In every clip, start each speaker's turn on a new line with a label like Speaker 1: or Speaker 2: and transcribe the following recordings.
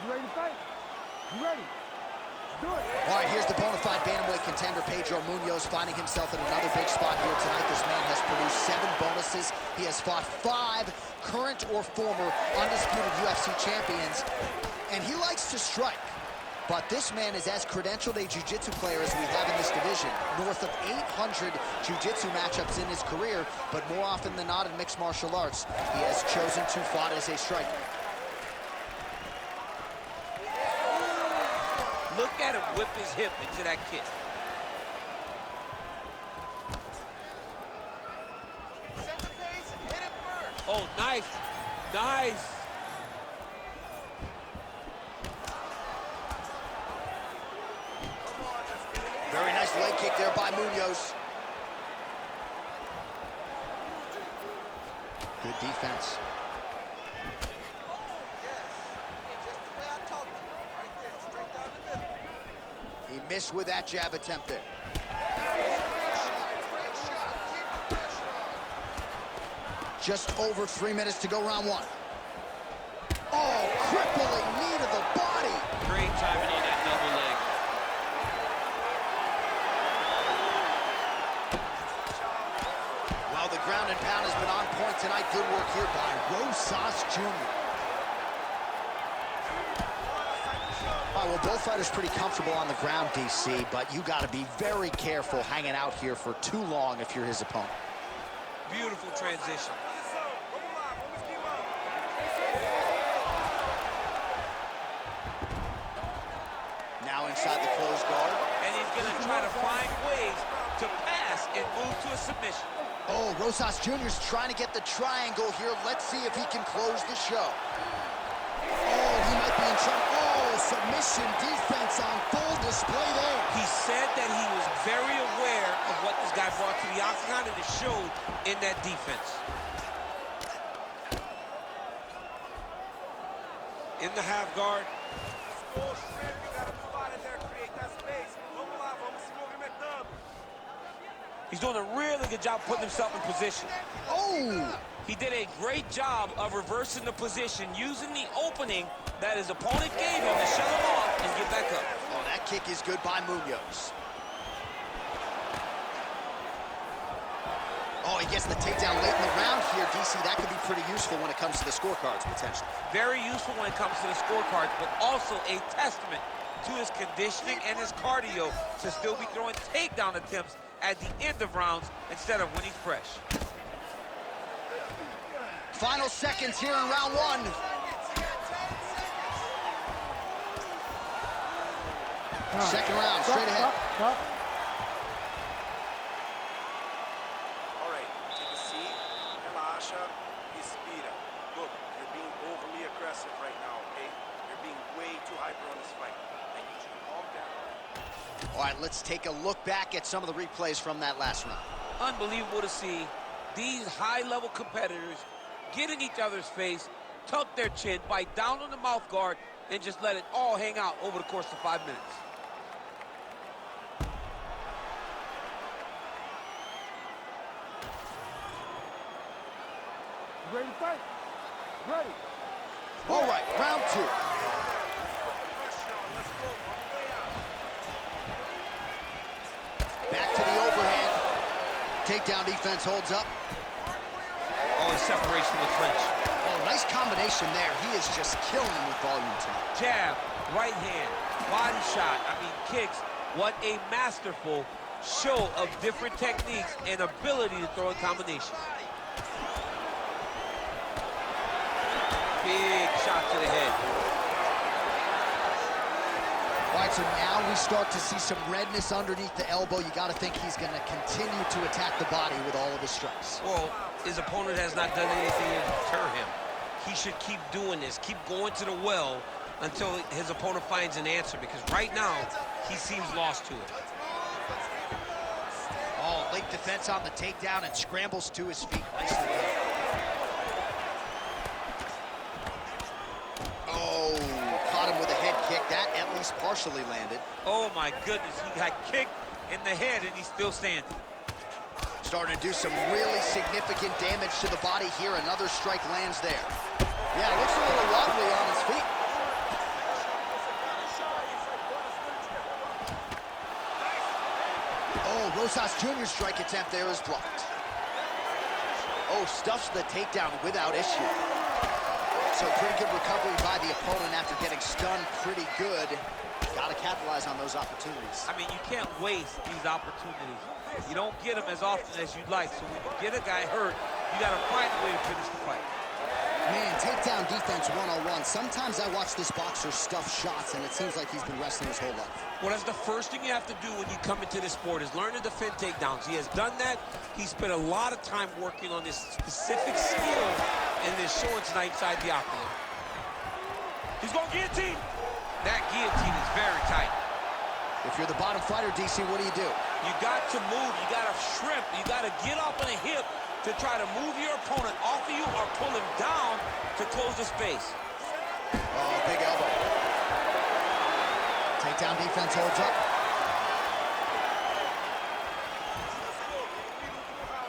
Speaker 1: You ready to fight? You ready? Do it.
Speaker 2: All right, here's the bona fide bantamweight contender, Pedro Munoz, finding himself in another big spot here tonight. This man has produced 7 bonuses. He has fought 5 current or former undisputed UFC champions, and he likes to strike. But this man is as credentialed a jiu-jitsu player as we have in this division. North of 800 jiu-jitsu matchups in his career, but more often than not in mixed martial arts, he has chosen to fight as a striker.
Speaker 3: Look at him whip his hip into that kick.
Speaker 4: Set the pace and hit it first.
Speaker 3: Oh, nice. Nice.
Speaker 2: Very nice leg kick there by Munoz. Good defense. He missed with that jab attempt there. Just over 3 minutes to go, round 1. Oh, crippling knee to the body.
Speaker 3: Great timing on that double leg.
Speaker 2: Well, the ground and pound has been on point tonight. Good work here by Rosas Jr. All right, well, both fighters pretty comfortable on the ground, DC, but you got to be very careful hanging out here for too long if you're his opponent.
Speaker 3: Beautiful transition.
Speaker 2: Now inside the closed guard.
Speaker 3: And he's going to try to find ways to pass and move to a submission.
Speaker 2: Oh, Rosas Jr.'s trying to get the triangle here. Let's see if he can close the show. Oh, he might be in trouble. Oh, submission defense on full display there.
Speaker 3: He said that he was very aware of what this guy brought to the octagon, and it showed in that defense. In the half guard. He's doing a really good job putting himself in position.
Speaker 2: Oh!
Speaker 3: He did a great job of reversing the position, using the opening that his opponent gave him to shut him off and get back up.
Speaker 2: Oh, that kick is good by Munoz. Oh, he gets the takedown late in the round here, DC. That could be pretty useful when it comes to the scorecards, potentially.
Speaker 3: Very useful when it comes to the scorecards, but also a testament to his conditioning and his cardio to still be throwing takedown attempts at the end of rounds instead of when he's fresh.
Speaker 2: Final seconds here in round 1. Second round, straight ahead.
Speaker 4: All right, take a seat, relaxa, respira. Look, you're being overly aggressive right now, okay? You're being way too hyper on this fight. I need you to calm down.
Speaker 2: All right, let's take a look back at some of the replays from that last round.
Speaker 3: Unbelievable to see these high-level competitors get in each other's face, tuck their chin, bite down on the mouth guard, and just let it all hang out over the course of 5 minutes.
Speaker 1: You ready to fight? Ready.
Speaker 2: All right, round 2. Back to the overhand. Takedown defense holds up.
Speaker 3: Oh, he separates from the clinch.
Speaker 2: Oh, nice combination there. He is just killing him with volume tonight.
Speaker 3: Jab, right hand, body shot, kicks. What a masterful show of different techniques and ability to throw in combination. Big shot to the head.
Speaker 2: All right, so now we start to see some redness underneath the elbow. You got to think he's going to continue to attack the body with all of his strikes.
Speaker 3: Well, his opponent has not done anything to deter him. He should keep doing this, keep going to the well until his opponent finds an answer, because right now, he seems lost to it.
Speaker 2: Oh, late defense on the takedown and scrambles to his feet. Nicely done. Oh, caught him with a head kick. That at least partially landed.
Speaker 3: Oh my goodness, he got kicked in the head and he's still standing.
Speaker 2: Starting to do some really significant damage to the body here. Another strike lands there. Yeah, looks a little wobbly on his feet. Rosas Jr.'s strike attempt there is blocked. Oh, stuffs the takedown without issue. So pretty good recovery by the opponent after getting stunned pretty good. Got to capitalize on those opportunities.
Speaker 5: I mean, you can't waste these opportunities. You don't get them as often as you'd like. So when you get a guy hurt, you got to find a way to finish the fight.
Speaker 2: Man, takedown defense one-on-one. Sometimes I watch this boxer stuff shots, and it seems like he's been wrestling his whole life.
Speaker 3: Well, that's the first thing you have to do when you come into this sport is learn to defend takedowns. He has done that. He spent a lot of time working on this specific skill, and it's showing tonight inside the octagon. He's going guillotine. That guillotine is very tight.
Speaker 2: If you're the bottom fighter, DC, what do?
Speaker 3: You got to move. You got to shrimp. You got to get up on a hip to try to move your opponent off of you or pull him down to close the space.
Speaker 2: Oh, big elbow. Takedown defense holds up.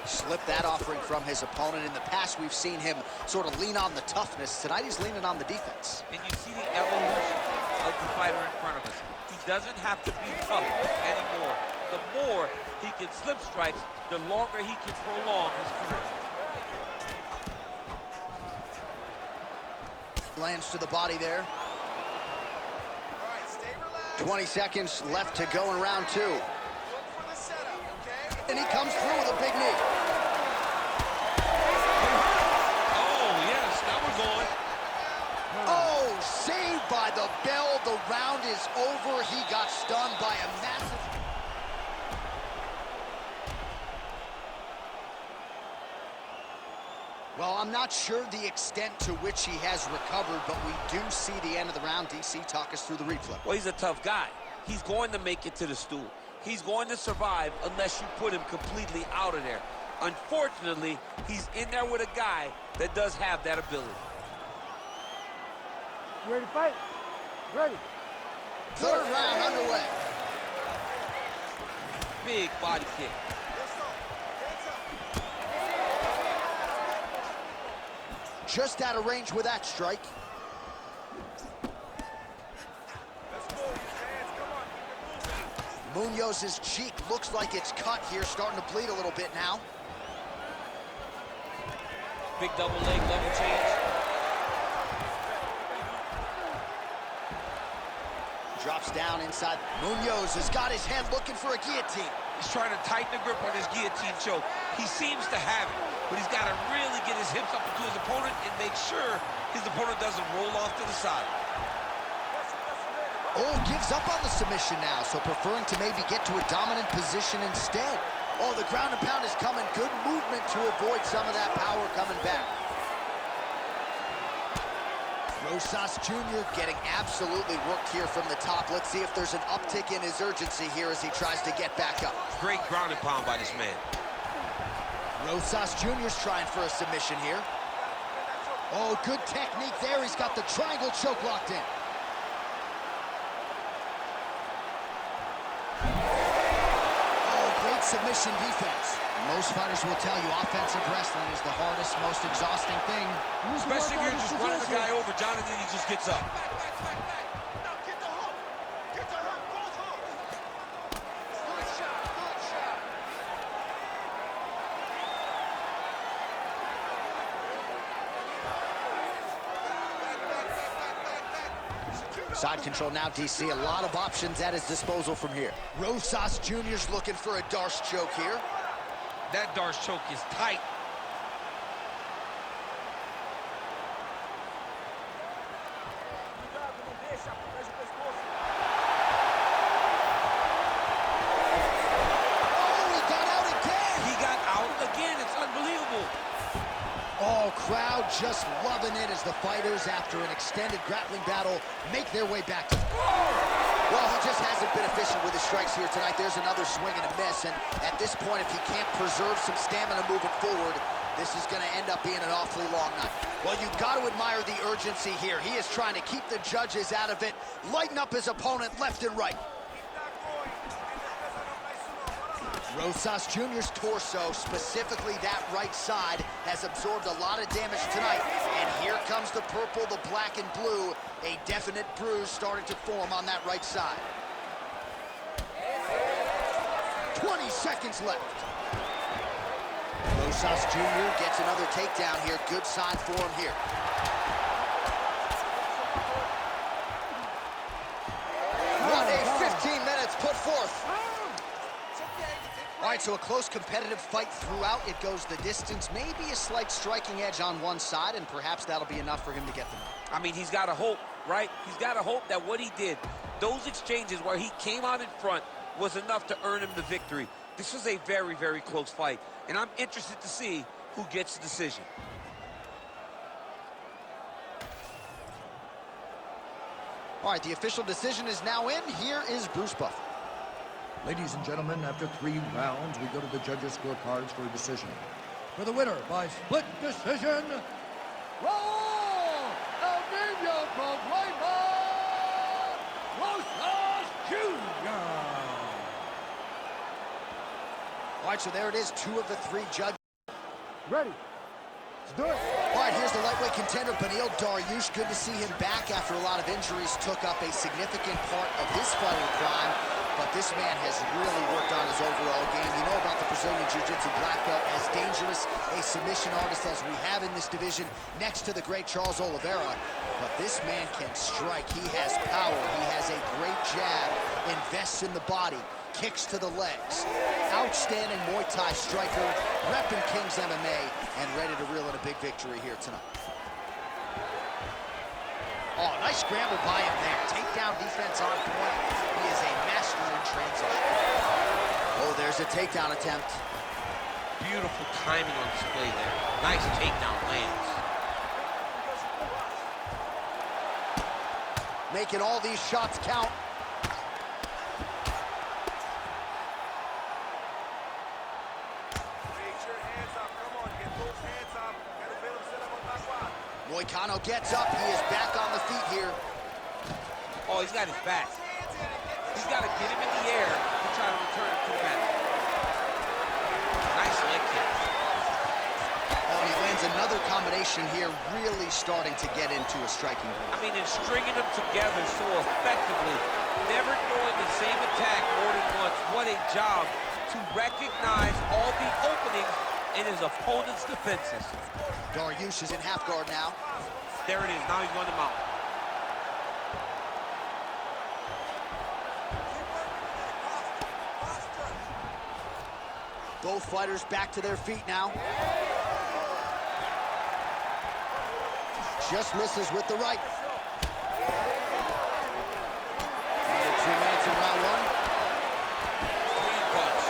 Speaker 2: Slipped that offering from his opponent. In the past, we've seen him sort of lean on the toughness. Tonight, he's leaning on the defense.
Speaker 5: And you see the evolution of the fighter in front of us. He doesn't have to be tough anymore. The more he can slip strikes, the longer he can prolong his career.
Speaker 2: Lands to the body there. 20 seconds left to go in round two. And he comes through with a big knee.
Speaker 3: Oh, yes, now we're going.
Speaker 2: Oh, saved by the bell. The round is over. He got stunned by a massive... Well, I'm not sure the extent to which he has recovered, but we do see the end of the round. DC, talk us through the replay.
Speaker 3: Well, he's a tough guy. He's going to make it to the stool. He's going to survive unless you put him completely out of there. Unfortunately, he's in there with a guy that does have that ability.
Speaker 1: You ready to fight? Ready.
Speaker 2: Third round underway.
Speaker 3: Big body kick.
Speaker 2: Just out of range with that strike. Munoz's cheek looks like it's cut here, starting to bleed a little bit now.
Speaker 3: Big double leg level change.
Speaker 2: Drops down inside. Munoz has got his head looking for a guillotine.
Speaker 3: He's trying to tighten the grip on his guillotine choke. He seems to have it, but he's got to really get his hips up into his opponent and make sure his opponent doesn't roll off to the side.
Speaker 2: Oh, gives up on the submission now, so preferring to maybe get to a dominant position instead. Oh, the ground and pound is coming. Good movement to avoid some of that power coming back. Rosas Jr. getting absolutely worked here from the top. Let's see if there's an uptick in his urgency here as he tries to get back up.
Speaker 3: Great ground and pound by this man.
Speaker 2: Rosas Jr.'s trying for a submission here. Oh, good technique there. He's got the triangle choke locked in. Oh, great submission defense. Most fighters will tell you offensive wrestling is the hardest, most exhausting thing.
Speaker 3: Especially if you're just running the guy over, Jonathan, he just gets up.
Speaker 2: Side control now, DC. A lot of options at his disposal from here. Rosas Jr.'s looking for a Darce choke here.
Speaker 3: That Darce choke is tight.
Speaker 2: Oh, he got out again!
Speaker 3: He got out again. It's unbelievable.
Speaker 2: Oh, crowd just loving it as the fighters, after an extended grappling battle, make their way back to... Well, he just hasn't been efficient with his strikes here tonight. There's another swing and a miss, and at this point, if he can't preserve some stamina moving forward, this is going to end up being an awfully long night. Well, you've got to admire the urgency here. He is trying to keep the judges out of it, lighten up his opponent left and right. Rosas Jr.'s torso, specifically that right side, has absorbed a lot of damage tonight. And here comes the purple, the black and blue. A definite bruise starting to form on that right side. 20 seconds left. Rosas Jr. gets another takedown here. Good sign for him here. What a 15 minutes put forth. All right, so a close competitive fight throughout. It goes the distance. Maybe a slight striking edge on one side, and perhaps that'll be enough for him to get the win.
Speaker 3: I mean, he's got to hope, right? He's got to hope that what he did, those exchanges where he came out in front, was enough to earn him the victory. This was a very, very close fight, and I'm interested to see who gets the decision.
Speaker 2: All right, the official decision is now in. Here is Bruce Buffer.
Speaker 6: Ladies and gentlemen, after 3 rounds, we go to the judges' scorecards for a decision. For the winner by split decision,
Speaker 1: Raul El Niño Problema Rosas Jr.
Speaker 2: All right, so there it is. 2 of the 3 judges.
Speaker 1: Ready. Let's do it.
Speaker 2: All right, here's the lightweight contender, Beneil Dariush. Good to see him back after a lot of injuries. Took up a significant part of his fighting prime. But this man has really worked on his overall game. You know about the Brazilian Jiu-Jitsu black belt, as dangerous a submission artist as we have in this division, next to the great Charles Oliveira. But this man can strike. He has power. He has a great jab, invests in the body, kicks to the legs. Outstanding Muay Thai striker, repping King's MMA, and ready to reel in a big victory here tonight. Oh, nice scramble by him there. Takedown defense on point. He is a master in transition. Oh, there's a takedown attempt.
Speaker 3: Beautiful timing on display there. Nice takedown lands.
Speaker 2: Making all these shots count.
Speaker 4: Raise your hands up. Come on, get those hands up. Quero ver você levantar a guarda.
Speaker 2: Moicano gets up. He is back on the feet here.
Speaker 3: Oh, he's got his back. He's got to get him in the air to try to return him to the mat. Nice leg kick.
Speaker 2: Oh, he lands another combination here, really starting to get into a striking range.
Speaker 3: I mean, and stringing them together so effectively, never throwing the same attack more than once. What a job to recognize all the openings in his opponent's defenses.
Speaker 2: Dariush is in half guard now.
Speaker 3: There it is. Now he's going to mount.
Speaker 2: Both fighters back to their feet now. Just misses with the right. Under 2 minutes in round 1.
Speaker 3: Clean punch.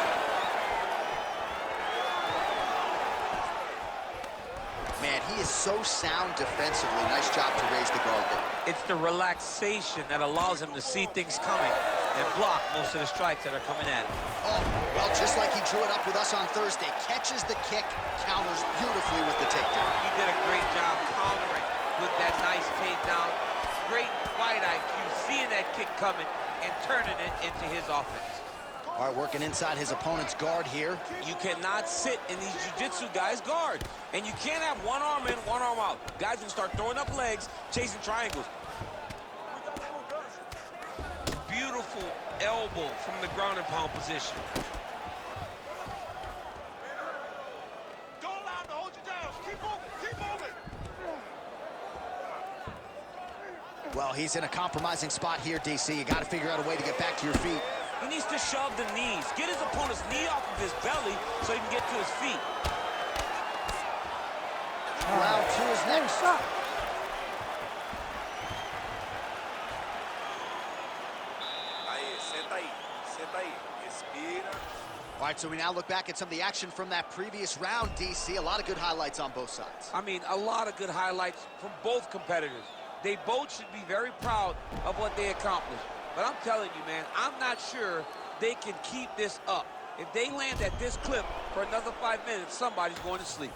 Speaker 2: Man, he is so sound defensively. Nice job to raise the guard there.
Speaker 3: It's the relaxation that allows him to see things coming and block most of the strikes that are coming at him.
Speaker 2: Oh, well, just like he drew it up with us on Thursday, catches the kick, counters beautifully with the takedown.
Speaker 3: He did a great job countering with that nice takedown. Great fight IQ, seeing that kick coming and turning it into his offense.
Speaker 2: All right, working inside his opponent's guard here.
Speaker 3: You cannot sit in these jiu-jitsu guys' guard. And you can't have one arm in, one arm out. Guys will start throwing up legs, chasing triangles. Beautiful elbow from the ground and pound position.
Speaker 4: Don't allow him to hold you down. Keep moving. Keep moving.
Speaker 2: Well, he's in a compromising spot here, DC. You got to figure out a way to get back to your feet.
Speaker 3: He needs to shove the knees. Get his opponent's knee off of his belly so he can get to his feet.
Speaker 2: Round 2 is next.
Speaker 1: Stop.
Speaker 4: Aí, senta aí. Senta aí. Respira.
Speaker 2: All right, so we now look back at some of the action from that previous round, DC. A lot of good highlights on both sides.
Speaker 3: I mean, a lot of good highlights from both competitors. They both should be very proud of what they accomplished. But I'm telling you, man, I'm not sure they can keep this up. If they land at this clip for another 5 minutes, somebody's going to sleep.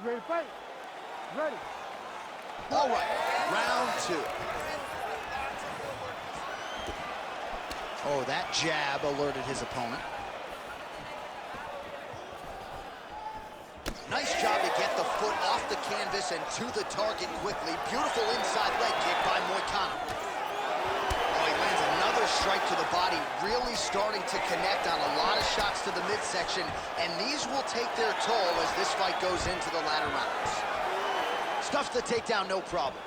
Speaker 1: You ready to fight? Ready.
Speaker 2: All right, round 2. Oh, that jab alerted his opponent. Nice job to get the foot off the canvas and to the target quickly. Beautiful inside leg kick by Moicano. Oh, he lands another strike to the body, really starting to connect on a lot of shots to the midsection, and these will take their toll as this fight goes into the latter rounds. Stuffs the takedown, no problem.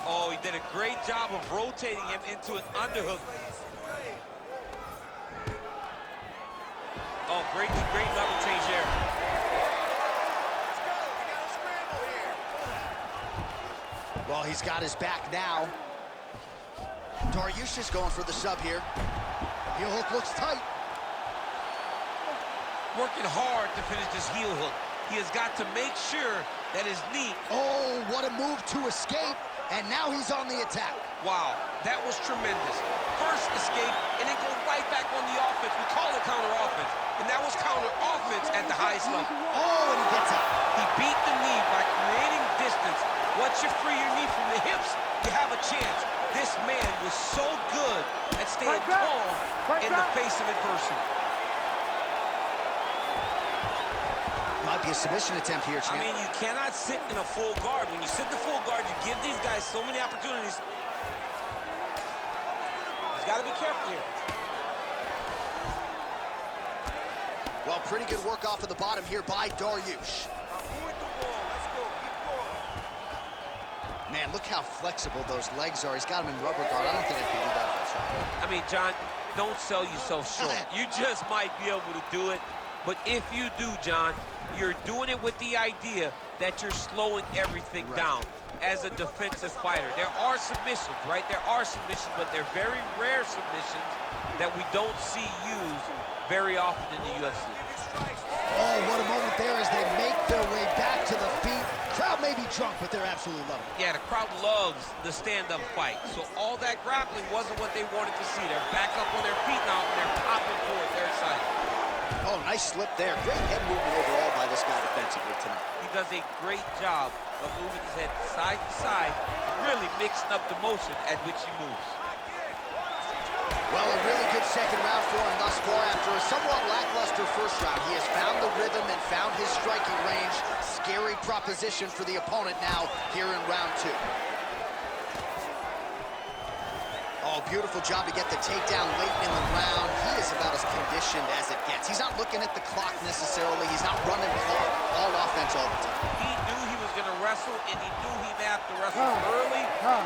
Speaker 5: Oh, he did a great job of rotating him into an underhook. Oh, great level change there.
Speaker 2: Well, he's got his back now. Dariush is going for the sub here. Heel hook looks tight.
Speaker 5: Working hard to finish this heel hook. He has got to make sure that his knee...
Speaker 2: Oh, what a move to escape. And now he's on the attack.
Speaker 5: Wow, that was tremendous. First escape, and then go right back on the offense. We call it counter offense. And that was counter offense at the highest level.
Speaker 2: Oh, and he gets up.
Speaker 5: He beat the knee by creating distance. Once you free your knee from the hips, you have a chance. This man was so good at staying calm in the face of adversity.
Speaker 2: Might be a submission attempt here, champ.
Speaker 3: I mean, you cannot sit in a full guard. When you sit in the full guard, you give these guys so many opportunities. He's got to be careful here.
Speaker 2: Well, pretty good work off of the bottom here by Dariush. Man, look how flexible those legs are. He's got him in rubber guard. I don't think I can do that if I try.
Speaker 5: I mean, John, don't sell yourself short. You just might be able to do it. But if you do, John, you're doing it with the idea that you're slowing everything down as a defensive fighter. There are submissions, right? There are submissions, but they're very rare submissions that we don't see used very often in the UFC.
Speaker 2: Oh, what a moment there as they make their way back to the feet. Crowd may be drunk, but they're absolutely loving it.
Speaker 5: Yeah, the crowd loves the stand-up fight. So all that grappling wasn't what they wanted to see. They're back up on their feet now, and they're popping for it. They're excited.
Speaker 2: Oh, nice slip there. Great head movement overall by this guy defensively tonight.
Speaker 5: He does a great job of moving his head side to side, really mixing up the motion at which he moves.
Speaker 2: Well, a really good second round for him thus far. After a somewhat lackluster first round, he has found the rhythm and found his striking range. Scary proposition for the opponent now here in round two. Oh, beautiful job to get the takedown late in the round. He is about as conditioned as it gets. He's not looking at the clock necessarily. He's not running hard, all offense all the time.
Speaker 5: He knew he was going to wrestle, and he knew he may have to wrestle early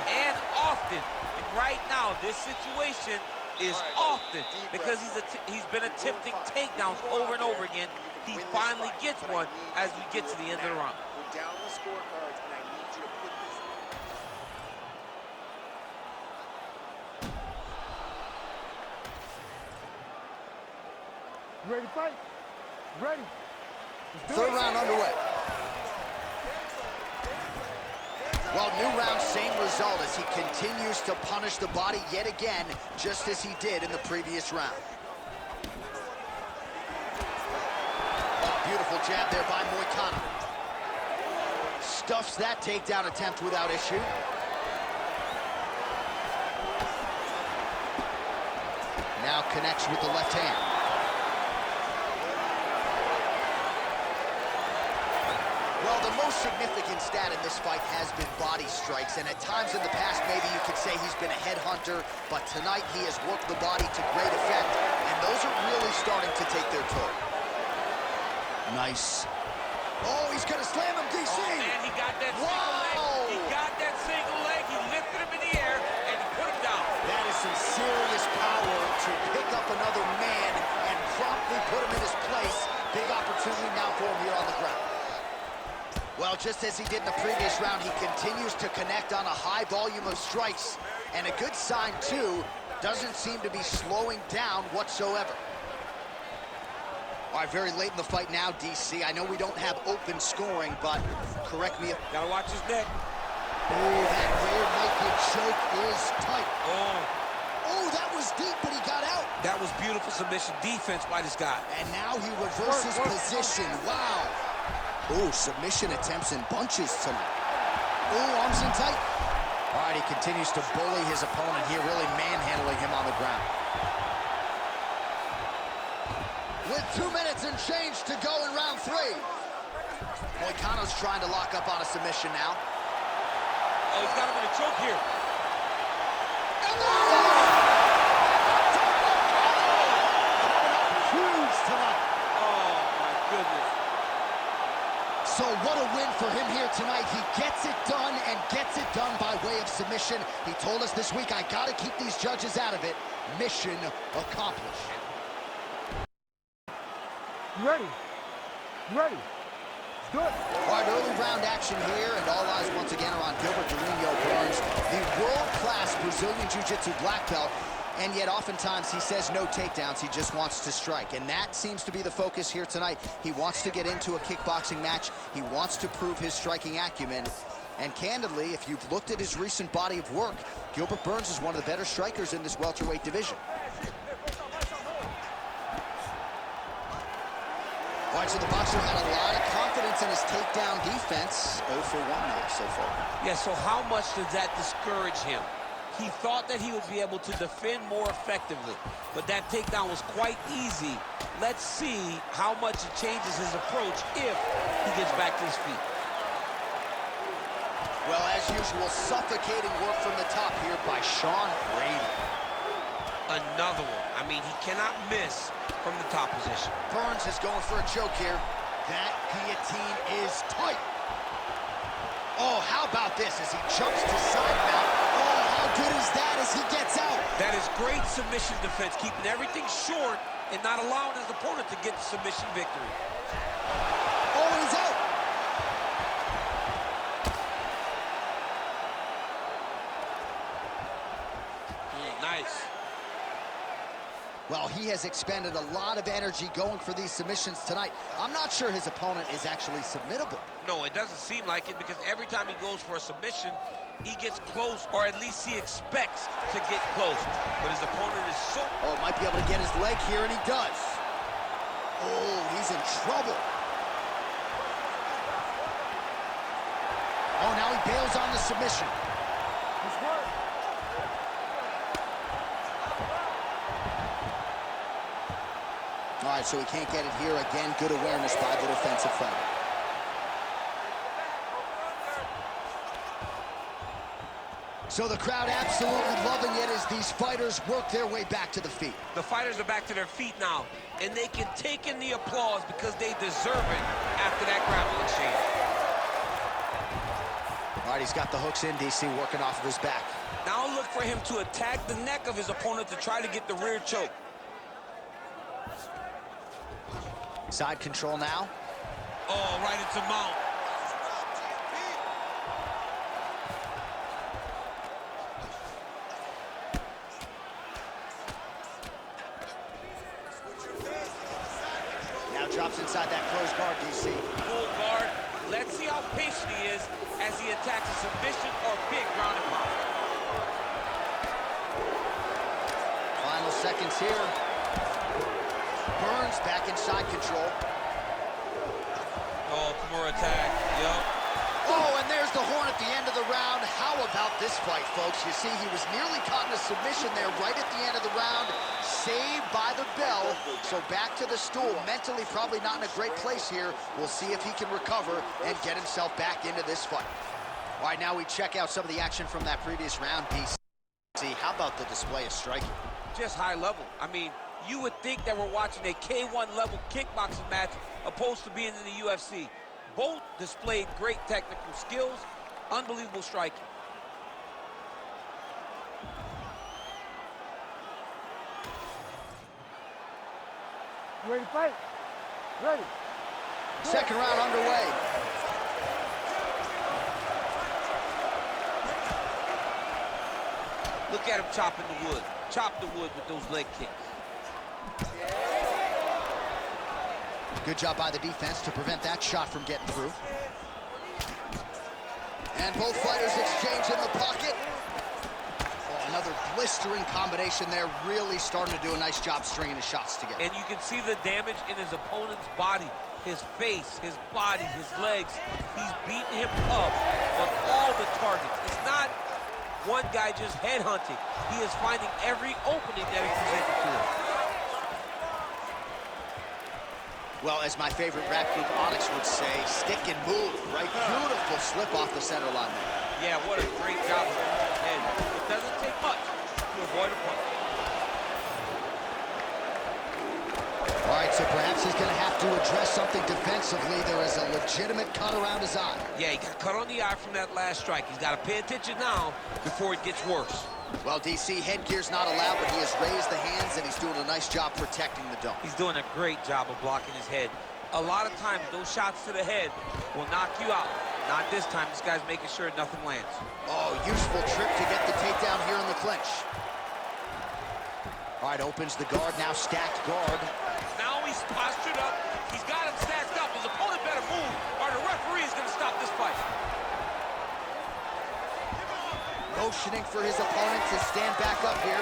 Speaker 5: and often. And right now, this situation is often because he's been attempting takedowns over and over again. He finally gets one as we get to the end of the round.
Speaker 4: We're down the scorecards, and I need you to put this...
Speaker 1: You ready to fight? Ready.
Speaker 2: Third round underway. Well, new round, same result as he continues to punish the body yet again, just as he did in the previous round. Oh, beautiful jab there by Moicano. Stuffs that takedown attempt without issue. Now connects with the left hand. Well, the most significant stat in this fight has been body strikes, and at times in the past, maybe you could say he's been a headhunter, but tonight he has worked the body to great effect, and those are really starting to take their toll. Nice. Oh, he's gonna slam him, DC!
Speaker 5: Oh, man, he got that single leg. He got that single leg. He lifted him in the air, and he put him down.
Speaker 2: That is some serious power to pick up another man and promptly put him in his place. Big opportunity now for him here on the ground. Well, just as he did in the previous round, he continues to connect on a high volume of strikes. And a good sign, too, doesn't seem to be slowing down whatsoever. All right, very late in the fight now, DC. I know we don't have open scoring, but correct me if...
Speaker 3: Gotta watch his neck.
Speaker 2: Oh, that rear naked choke is tight.
Speaker 3: Oh,
Speaker 2: that was deep, but he got out.
Speaker 3: that was beautiful submission defense by this guy.
Speaker 2: And now he reverses position. Wow. Ooh, submission attempts in bunches tonight. Ooh, arms in tight. All right, he continues to bully his opponent here, really manhandling him on the ground. With 2 minutes and change to go in round three. Moicano's trying to lock up on a submission now.
Speaker 5: Oh, he's got him in a choke here.
Speaker 2: So what a win for him here tonight. He gets it done and gets it done by way of submission. He told us this week, I gotta keep these judges out of it. Mission accomplished.
Speaker 1: You ready? You ready? Let's do it.
Speaker 2: All right, early round action here, and all eyes once again are on Gilbert Burns, the world-class Brazilian Jiu-Jitsu black belt. And yet oftentimes he says no takedowns, he just wants to strike. And that seems to be the focus here tonight. He wants to get into a kickboxing match. He wants to prove his striking acumen. And candidly, if you've looked at his recent body of work, Gilbert Burns is one of the better strikers in this welterweight division. All right, so the boxer had a lot of confidence in his takedown defense. 0 for 1 now so far.
Speaker 3: Yeah, so how much does that discourage him? He thought that he would be able to defend more effectively, but that takedown was quite easy. Let's see how much it changes his approach if he gets back to his feet.
Speaker 2: Well, as usual, suffocating work from the top here by Sean Brady.
Speaker 3: Another one. I mean, he cannot miss from the top position.
Speaker 2: Burns is going for a choke here. That guillotine is tight. Oh, how about this as he jumps to side mount? Oh, how good is that as he gets out?
Speaker 3: That is great submission defense, keeping everything short and not allowing his opponent to get the submission victory.
Speaker 2: Oh, he's out.
Speaker 3: Nice.
Speaker 2: Well, he has expended a lot of energy going for these submissions tonight. I'm not sure his opponent is actually submittable.
Speaker 3: No, it doesn't seem like it because every time he goes for a submission, he gets close, or at least he expects to get close. But his opponent is so...
Speaker 2: Oh, might be able to get his leg here, and he does. Oh, he's in trouble. Oh, now he bails on the submission.
Speaker 1: Let's work.
Speaker 2: All right, so he can't get it here. Again, good awareness by the defensive fighter. So the crowd absolutely loving it as these fighters work their way back to the feet.
Speaker 3: The fighters are back to their feet now, and they can take in the applause because they deserve it after that grappling exchange.
Speaker 2: All right, he's got the hooks in, DC, working off of his back.
Speaker 3: Now look for him to attack the neck of his opponent to try to get the rear choke.
Speaker 2: Side control now.
Speaker 3: Oh, right into mount.
Speaker 2: Now drops inside that closed guard, DC.
Speaker 3: Full guard. Let's see how patient he is as he attacks a submission or big ground and pound.
Speaker 2: Final seconds here. Burns back in side control.
Speaker 3: Oh, Kimura attack. Yup.
Speaker 2: Oh, and there's the horn at the end of the round. How about this fight, folks? You see, he was nearly caught in a submission there right at the end of the round. Saved by the bell. So back to the stool. Mentally probably not in a great place here. We'll see if he can recover and get himself back into this fight. All right, now we check out some of the action from that previous round, DC. How about the display of striking?
Speaker 3: Just high level. I mean, you would think that we're watching a K1 level kickboxing match opposed to being in the UFC. Both displayed great technical skills, unbelievable striking.
Speaker 1: You ready to fight? Ready.
Speaker 2: Second round underway.
Speaker 3: Look at him chopping the wood. Chop the wood with those leg kicks.
Speaker 2: Good job by the defense to prevent that shot from getting through. And both fighters exchange in the pocket. Oh, another blistering combination there, really starting to do a nice job stringing the shots together.
Speaker 3: And you can see the damage in his opponent's body, his face, his body, his legs. He's beating him up on all the targets. It's not one guy just headhunting. He is finding every opening that is presented to him.
Speaker 2: Well, as my favorite rap group Onyx would say, stick and move, right? Beautiful slip off the center line there.
Speaker 3: Yeah, what a great job with his head. It doesn't take much to avoid a punch.
Speaker 2: All right, so perhaps he's going to have to address something defensively. There is a legitimate cut around his eye.
Speaker 5: Yeah, he got cut on the eye from that last strike. He's got to pay attention now before it gets worse.
Speaker 2: Well, DC, headgear's not allowed, but he has raised the hands, and he's doing a nice job protecting the dome.
Speaker 5: He's doing a great job of blocking his head. A lot of times, those shots to the head will knock you out. Not this time. This guy's making sure nothing lands.
Speaker 2: Oh, useful trip to get the takedown here in the clinch. All right, opens the guard, now stacked guard.
Speaker 5: Now he's postured up. He's got him stacked up. His opponent better move, or the referee is going to stop this fight.
Speaker 2: Motioning for his opponent to stand back up here.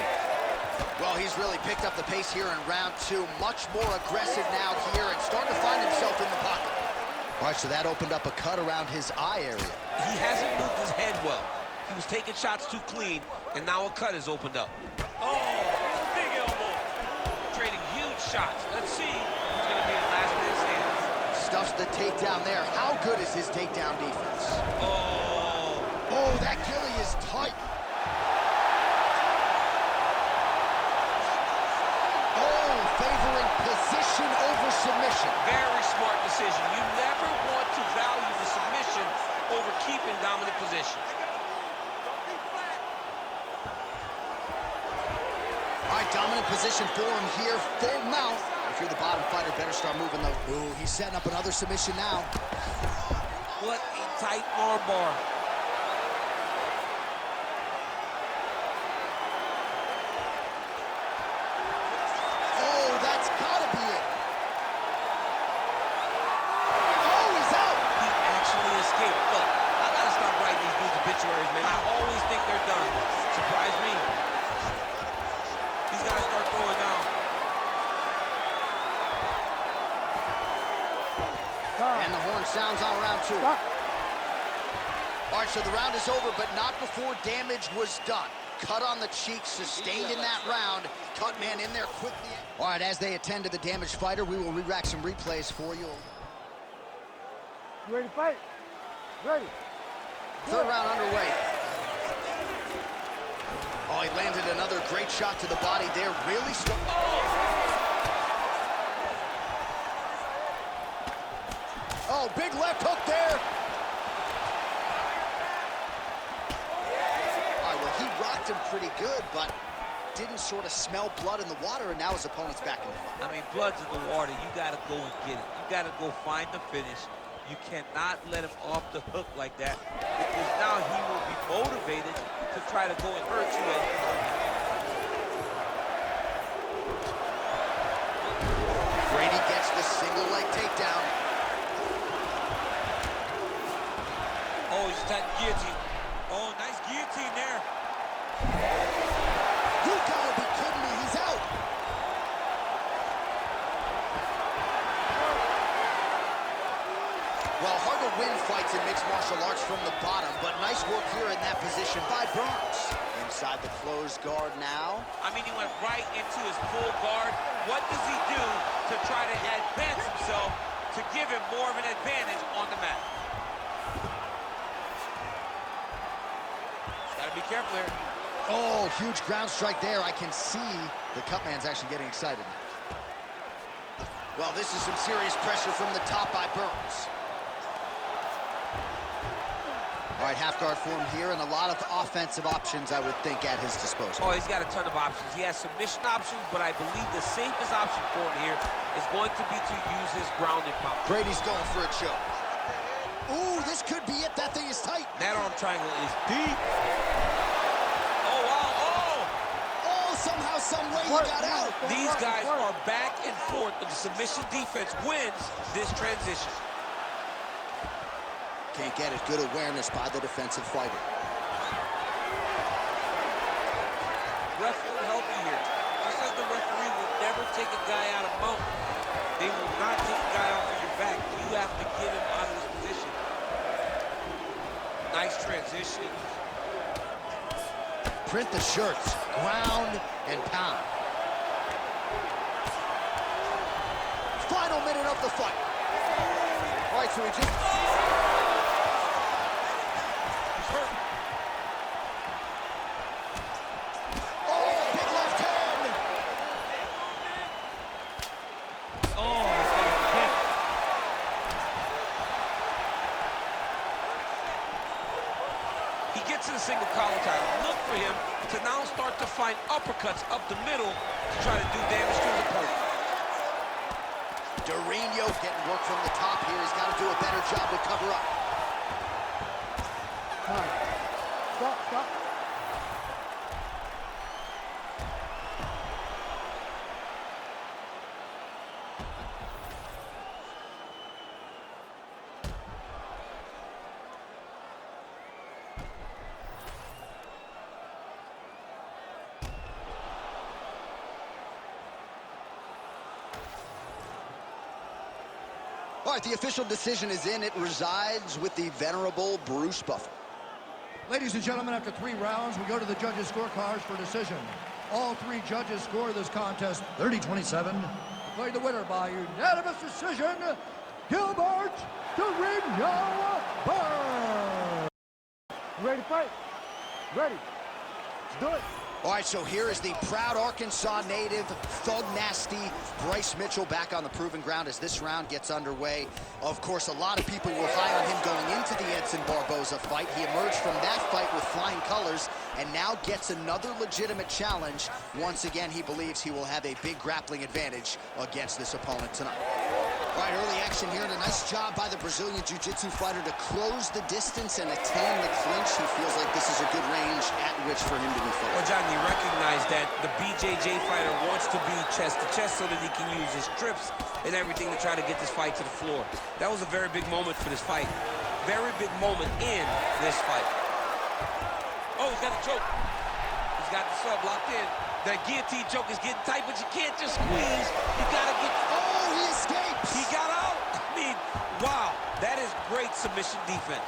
Speaker 2: Well, he's really picked up the pace here in round two. Much more aggressive now here and starting to find himself in the pocket. All right, so that opened up a cut around his eye area.
Speaker 5: He hasn't moved his head well. He was taking shots too clean, and now a cut has opened up. Oh, big elbow. Trading huge shots. Let's see who's going to be in last man's hands.
Speaker 2: Stuffs the takedown there. How good is his takedown defense? Oh, that gilly is tight. Oh, favoring position over submission.
Speaker 5: Very smart decision. You never want to value the submission over keeping dominant position.
Speaker 2: All right, dominant position for him here. Full mount. If you're the bottom fighter, better start moving though. Ooh, he's setting up another submission now.
Speaker 5: What a tight arm bar.
Speaker 2: Oh, that's gotta be it. Oh, he's out.
Speaker 5: He actually escaped. Look, I gotta stop writing these dudes obituaries, man. I always think they're done. Surprise me. He's gotta start throwing now.
Speaker 2: And the horn sounds on round two.
Speaker 1: Stop.
Speaker 2: All right, so the round is over, but not before damage was done. Cut on the cheek, sustained in that round. Cut man in there quickly. All right, as they attend to the damaged fighter, we will re-rack some replays for you.
Speaker 1: You ready to fight? Ready.
Speaker 2: Third round underway. Oh, he landed another great shot to the body there. Really strong. Oh, big left hook there. All right, well, he rocked him pretty good, but didn't sort of smell blood in the water, and now his opponent's back in the fight.
Speaker 5: I mean, blood's in the water. You gotta go and get it. You gotta go find the finish. You cannot let him off the hook like that, because now he will be motivated to try to go and hurt you.
Speaker 2: Brady gets the single leg takedown.
Speaker 5: Oh, he's attacking guillotine. Oh, nice guillotine there.
Speaker 2: You gotta be kidding me, he's out. Well, hard to win fights in mixed martial arts from the bottom, but nice work here in that position by Burns. Inside the closed guard now.
Speaker 5: I mean, he went right into his full guard. What does he do to try to advance himself to give him more of an advantage on the mat? Gotta be careful here.
Speaker 2: Oh, huge ground strike there. I can see the cut man's actually getting excited. Well, this is some serious pressure from the top by Burns. All right, half guard form here, and a lot of offensive options, I would think, at his disposal.
Speaker 5: Oh, he's got a ton of options. He has submission options, but I believe the safest option for him here is going to be to use his ground and pound.
Speaker 2: Brady's going for a choke. Ooh, this could be it. That thing is tight.
Speaker 5: That arm triangle is deep. Oh, wow, oh!
Speaker 2: Oh, somehow, some way he got out.
Speaker 5: These guys are back and forth, but the submission defense wins this transition.
Speaker 2: Can't get it. Good awareness by the defensive fighter.
Speaker 5: Ref will help you here. Just like the referee will never take a guy out of mount. They will not take a guy off of your back. You have to get him out of this position. Nice transition.
Speaker 2: Print the shirts. Ground and pound. Final minute of the fight. All right, so we just...
Speaker 5: He gets to the single collar title. Look for him to now start to find uppercuts up the middle to try to do damage to his opponent.
Speaker 2: Durinho getting work from the top here. He's got to do a better job to cover up.
Speaker 1: Time. Stop, stop.
Speaker 2: All right, the official decision is in. It resides with the venerable Bruce Buffer.
Speaker 6: Ladies and gentlemen, after 3 rounds, we go to the judges' scorecards for decision. All 3 judges score this contest 30-27. Declared the winner by unanimous decision, Gilbert Durinho Burns.
Speaker 1: Ready to fight? Ready. Let's do it.
Speaker 2: All right, so here is the proud Arkansas native, Thug Nasty, Bryce Mitchell back on the proving ground as this round gets underway. Of course, a lot of people were high on him going into the Edson Barboza fight. He emerged from that fight with flying colors and now gets another legitimate challenge. Once again, he believes he will have a big grappling advantage against this opponent tonight. All right, early action here, and a nice job by the Brazilian Jiu-Jitsu fighter to close the distance and attain the clinch. He feels like this is a good range at which for him to be
Speaker 5: Well,
Speaker 2: focused.
Speaker 5: John, you recognize that the BJJ fighter wants to be chest to chest so that he can use his trips and everything to try to get this fight to the floor. That was a very big moment for this fight. Very big moment in this fight. Oh, he's got a choke. He's got the sub locked in. That guillotine choke is getting tight, but you can't just squeeze. You gotta get...
Speaker 2: Oh, he escapes!
Speaker 5: He got out. I mean, wow. That is great submission defense.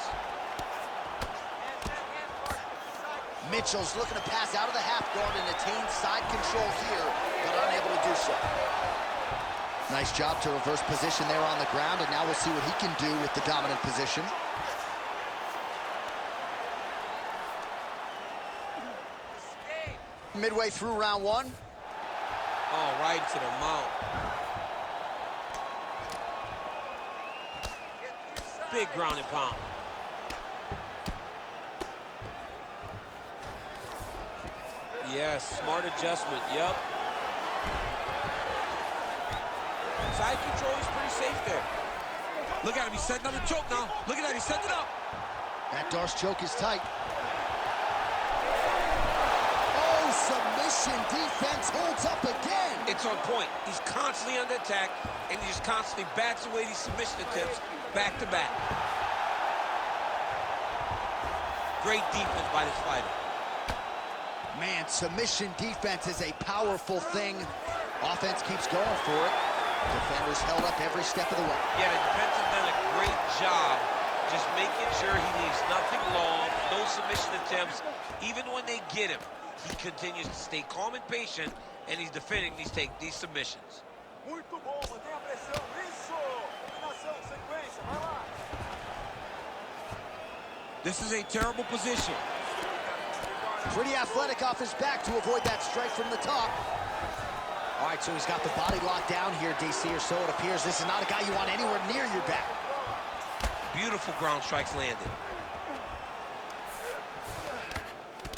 Speaker 2: Mitchell's looking to pass out of the half guard and attain side control here, but unable to do so. Nice job to reverse position there on the ground, and now we'll see what he can do with the dominant position. Midway through round 1.
Speaker 5: Oh, right to the mount. Big ground and pound. Yes, smart adjustment, yep. Side control is pretty safe there. Look at him, he's setting up the choke now. Look at that, he's setting it up.
Speaker 2: That Darce choke is tight. Oh, submission defense holds up again.
Speaker 5: It's on point. He's constantly under attack, and he just constantly bats away these submission attempts back to back. Great defense by this fighter.
Speaker 2: Man, submission defense is a powerful thing. Offense keeps going for it. Defenders held up every step of the way.
Speaker 5: Yeah, the defense has done a great job just making sure he leaves nothing long, no submission attempts. Even when they get him, he continues to stay calm and patient, and he's defending these submissions.
Speaker 4: Muito bom, mantenha a pressão. Isso! Combinação, sequência, vai lá.
Speaker 5: This is a terrible position.
Speaker 2: Pretty athletic off his back to avoid that strike from the top. All right, so he's got the body locked down here, DC, or so it appears. This is not a guy you want anywhere near your back.
Speaker 5: Beautiful ground strikes landed.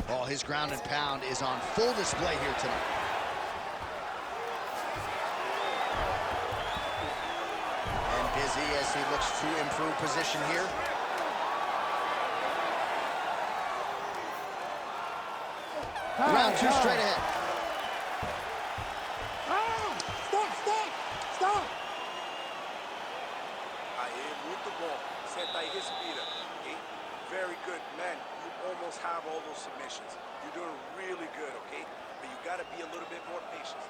Speaker 2: Oh, his ground and pound is on full display here tonight. And busy as he looks to improve position here. Round 2 straight ahead.
Speaker 1: Stop!
Speaker 4: Aê, muito bom. Senta aí, respira. Okay? Very good, man. You almost have all those submissions. You're doing really good, okay? But you got to be a little bit more patient.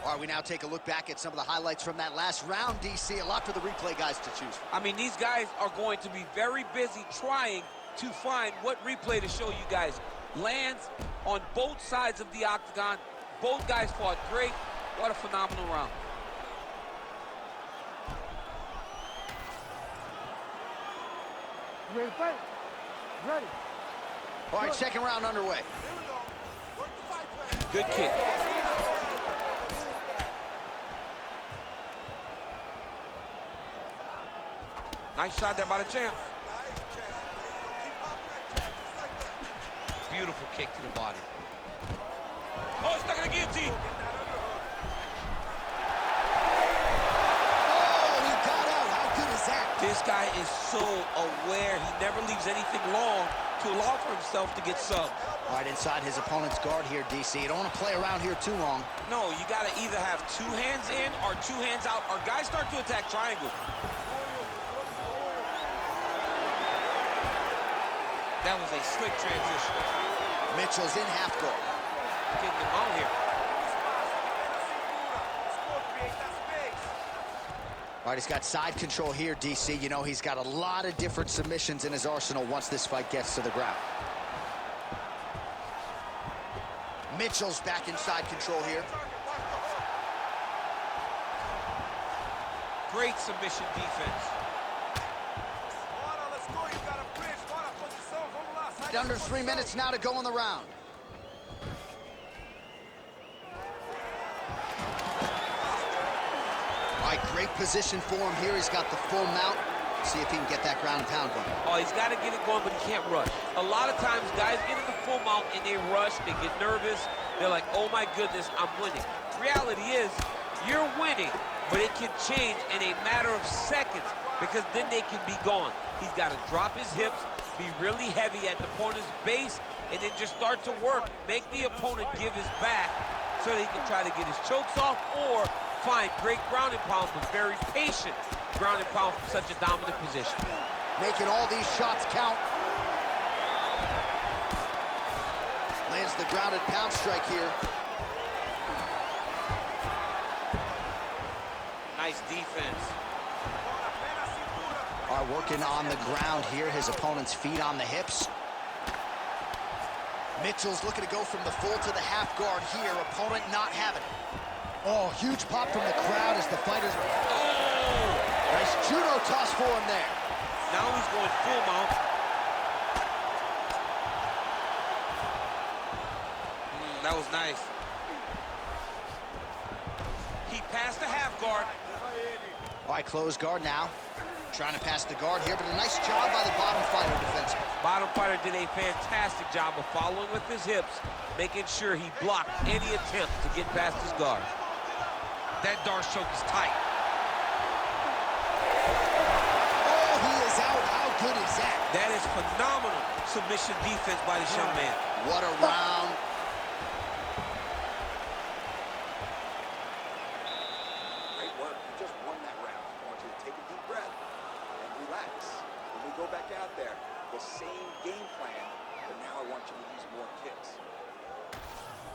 Speaker 2: All right, we now take a look back at some of the highlights from that last round, DC. A lot for the replay guys to choose from.
Speaker 5: I mean, these guys are going to be very busy trying to find what replay to show you guys. Lands on both sides of the octagon. Both guys fought great. What a phenomenal round.
Speaker 1: You ready to fight? Ready.
Speaker 2: All right, second round underway.
Speaker 5: Good kick. Nice shot there by the champ. Beautiful kick to the body. Oh, stuck in the guillotine.
Speaker 2: Oh, he got out. How good is that?
Speaker 3: This guy is so aware. He never leaves anything long to allow for himself to get subbed.
Speaker 2: Right inside his opponent's guard here, DC. You don't want to play around here too long.
Speaker 3: No, you got to either have 2 hands in or 2 hands out, or guys start to attack triangle. That was a slick transition.
Speaker 2: Mitchell's in half guard.
Speaker 5: Getting him out here.
Speaker 2: All right, he's got side control here, DC. You know, he's got a lot of different submissions in his arsenal once this fight gets to the ground. Mitchell's back in side control here.
Speaker 5: Great submission defense.
Speaker 2: Under 3 minutes now to go in the round. All right, great position for him here. He's got the full mount. See if he can get that ground and pound going.
Speaker 5: Oh, he's got to get it going, but he can't rush. A lot of times, guys get in the full mount and they rush, they get nervous. They're like, oh my goodness, I'm winning. Reality is, you're winning, but it can change in a matter of seconds because then they can be gone. He's got to drop his hips, be really heavy at the opponent's base, and then just start to work. Make the opponent give his back so that he can try to get his chokes off or find great ground and pound, but very patient ground and pound from such a dominant position.
Speaker 2: Making all these shots count. Lands the grounded pound strike here.
Speaker 5: Nice defense.
Speaker 2: Are working on the ground here. His opponent's feet on the hips. Mitchell's looking to go from the full to the half guard here. Opponent not having it. Oh, huge pop from the crowd as the fighters...
Speaker 5: Oh!
Speaker 2: Nice judo toss for him there.
Speaker 5: Now he's going full mount.
Speaker 3: That was nice.
Speaker 5: He passed the half guard.
Speaker 2: All right, close guard now. Trying to pass the guard here, but a nice job by the bottom fighter defensively.
Speaker 5: Bottom fighter did a fantastic job of following with his hips, making sure he blocked any attempt to get past his guard. That Darce choke is tight.
Speaker 2: Oh, he is out. How good is that?
Speaker 3: That is phenomenal submission defense by this young man.
Speaker 2: What a round.
Speaker 4: Great work. You just won that round. I want you to take a deep breath and relax. When we go back out there, the same game plan, but now I want you to use more kicks.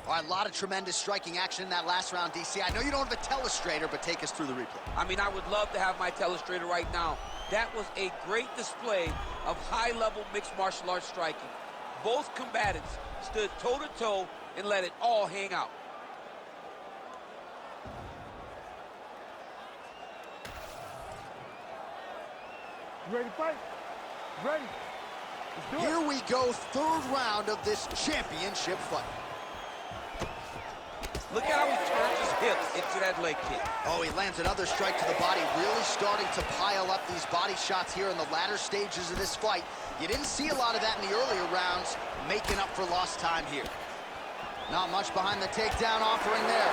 Speaker 2: All right, a lot of tremendous striking action in that last round, DC. I know you don't have a telestrator, but take us through the replay.
Speaker 3: I mean, I would love to have my telestrator right now. That was a great display of high-level mixed martial arts striking. Both combatants stood toe-to-toe and let it all hang out.
Speaker 1: You ready to fight? Ready. Let's do it.
Speaker 2: Here we go, third round of this championship fight.
Speaker 3: Look at how he turns his hips into that leg kick.
Speaker 2: Oh, he lands another strike to the body, really starting to pile up these body shots here in the latter stages of this fight. You didn't see a lot of that in the earlier rounds, making up for lost time here. Not much behind the takedown offering there.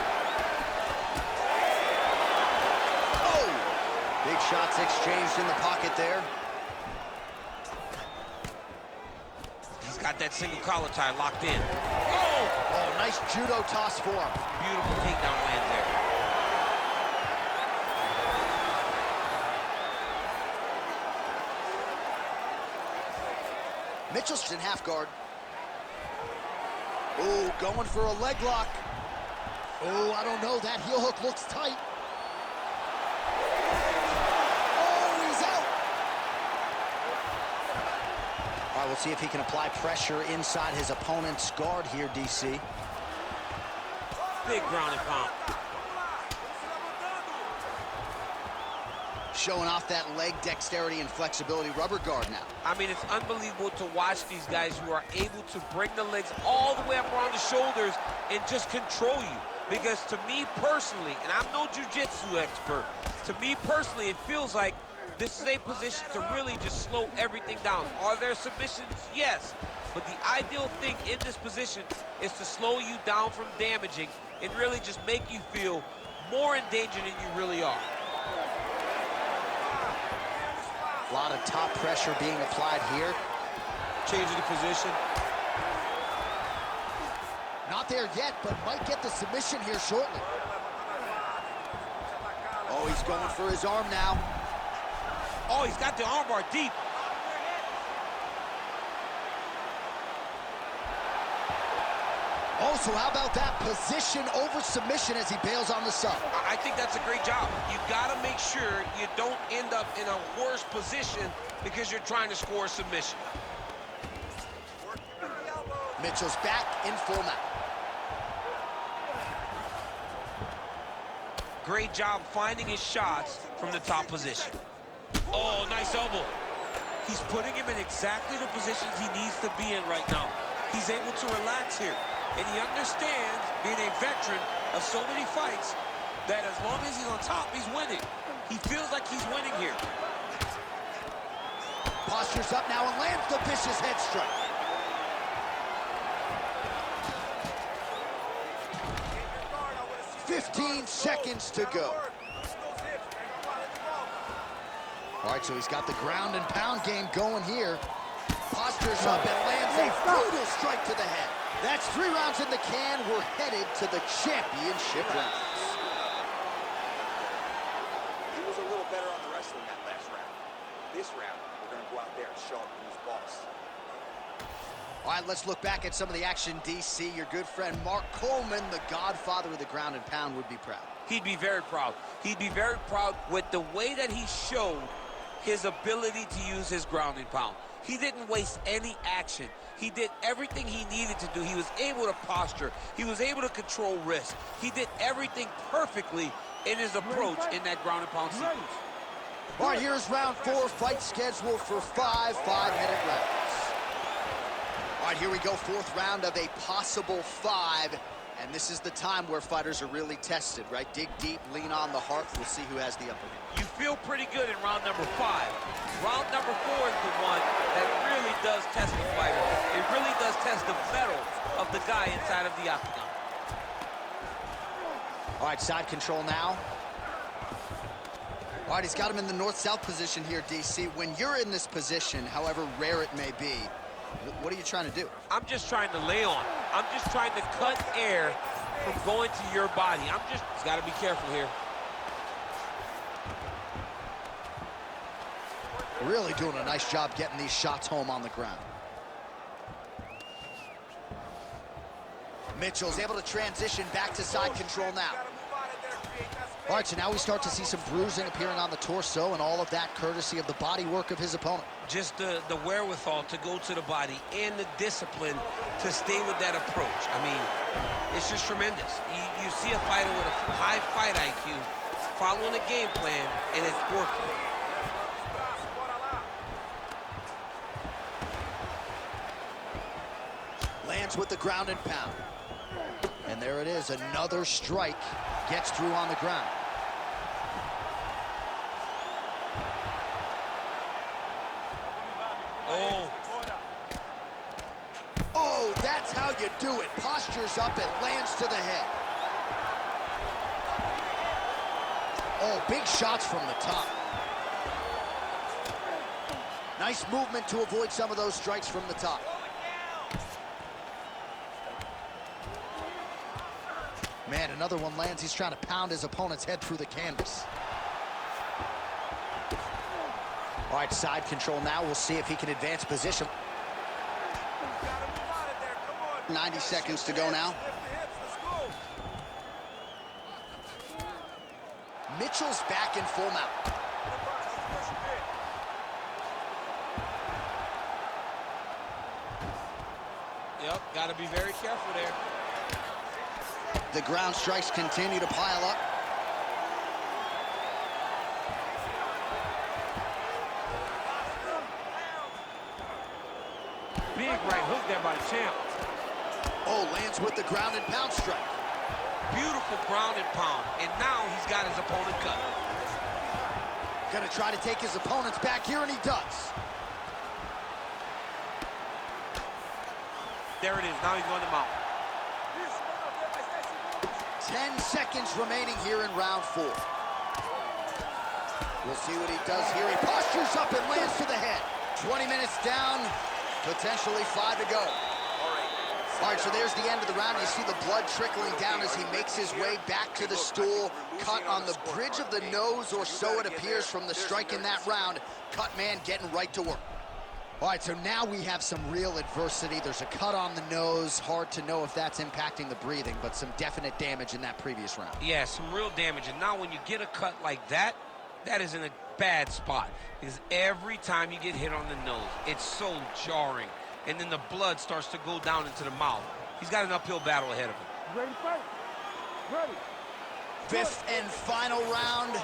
Speaker 2: Oh! Big shots exchanged in the pocket there.
Speaker 3: He's got that single collar tie locked in.
Speaker 2: Oh, nice judo toss for him.
Speaker 3: Beautiful takedown land there.
Speaker 2: Mitchell's in half guard. Oh, going for a leg lock. Oh, I don't know. That heel hook looks tight. Oh, he's out. All right, we'll see if he can apply pressure inside his opponent's guard here, DC.
Speaker 5: Big ground and pound.
Speaker 2: Showing off that leg dexterity and flexibility rubber guard now.
Speaker 5: I mean, it's unbelievable to watch these guys who are able to bring the legs all the way up around the shoulders and just control you. Because to me personally, and I'm no jiu-jitsu expert, to me personally, it feels like this is a position to really just slow everything down. Are there submissions? Yes. But the ideal thing in this position is to slow you down from damaging and really just make you feel more in danger than you really are.
Speaker 2: A lot of top pressure being applied here.
Speaker 3: Changing the position.
Speaker 2: Not there yet, but might get the submission here shortly. Oh, he's going for his arm now.
Speaker 5: Oh, he's got the armbar deep.
Speaker 2: Oh, so how about that position over submission as he bails on the sub?
Speaker 5: I think that's a great job. You got to make sure you don't end up in a worse position because you're trying to score a submission.
Speaker 2: Mitchell's back in full mount.
Speaker 5: Great job finding his shots from the top position. Oh, nice elbow.
Speaker 3: He's putting him in exactly the positions he needs to be in right now. He's able to relax here. And he understands, being a veteran of so many fights, that as long as he's on top, he's winning. He feels like he's winning here.
Speaker 2: Postures up now and lands the vicious head strike. "15 seconds to go." All right, so he's got the ground and pound game going here. Postures up and lands a brutal strike to the head. That's 3 rounds in the can. We're headed to the championship rounds.
Speaker 4: He was a little better on the wrestling that last round. This round, we're going to go out there and show him who's boss.
Speaker 2: All right, let's look back at some of the action, DC. Your good friend Mark Coleman, the godfather of the ground and pound, would be proud.
Speaker 5: He'd be very proud. He'd be very proud with the way that he showed his ability to use his ground and pound. He didn't waste any action. He did everything he needed to do. He was able to posture. He was able to control wrist. He did everything perfectly in his approach in that ground and pound sequence.
Speaker 2: All right, here's round 4, fight scheduled for 5 5-minute rounds. All right, here we go, 4th round of a possible 5. And this is the time where fighters are really tested, right? Dig deep, lean on the heart. We'll see who has the upper hand.
Speaker 5: You feel pretty good in round number 5. Round number 4 is the one that really does test the fighter. It really does test the mettle of the guy inside of the octagon.
Speaker 2: All right, side control now. All right, he's got him in the north-south position here, DC. When you're in this position, however rare it may be, what are you trying to do?
Speaker 5: I'm just trying to lay on. I'm just trying to cut air from going to your body. He's got to be careful here.
Speaker 2: Really doing a nice job getting these shots home on the ground. Mitchell's able to transition back to side control now. All right, so now we start to see some bruising appearing on the torso, and all of that courtesy of the body work of his opponent.
Speaker 5: Just the wherewithal to go to the body and the discipline to stay with that approach. I mean, it's just tremendous. You see a fighter with a high fight IQ following a game plan, and it's working.
Speaker 2: Lands with the ground and pound. And there it is, another strike gets through on the ground. Oh, that's how you do it. Postures up and lands to the head. Oh, big shots from the top. Nice movement to avoid some of those strikes from the top. Man, another one lands. He's trying to pound his opponent's head through the canvas. All right, side control now. We'll see if he can advance position. 90 seconds to go now. Mitchell's back in full mount.
Speaker 5: Yep, got to be very careful there.
Speaker 2: The ground strikes continue to pile up.
Speaker 5: Big right hook there by the champ.
Speaker 2: Oh, lands with the ground and pound strike.
Speaker 5: Beautiful ground and pound, and now he's got his opponent cut.
Speaker 2: Gonna try to take his opponents back here, and he does.
Speaker 5: There it is. Now he's going to mount.
Speaker 2: 10 seconds remaining here in round 4. We'll see what he does here. He postures up and lands to the head. 20 minutes down, potentially 5 to go. All right, so there's the end of the round. You see the blood trickling down as he makes his way back to the stool. Cut on the bridge of the nose, or so it appears from the strike in that round. Cut man getting right to work. All right, so now we have some real adversity. There's a cut on the nose. Hard to know if that's impacting the breathing, but some definite damage in that previous round.
Speaker 5: Yeah, some real damage. And now when you get a cut like that, that is in a bad spot. Because every time you get hit on the nose, it's so jarring. And then the blood starts to go down into the mouth. He's got an uphill battle ahead of him.
Speaker 1: Ready to fight? Ready.
Speaker 2: 5th and final round.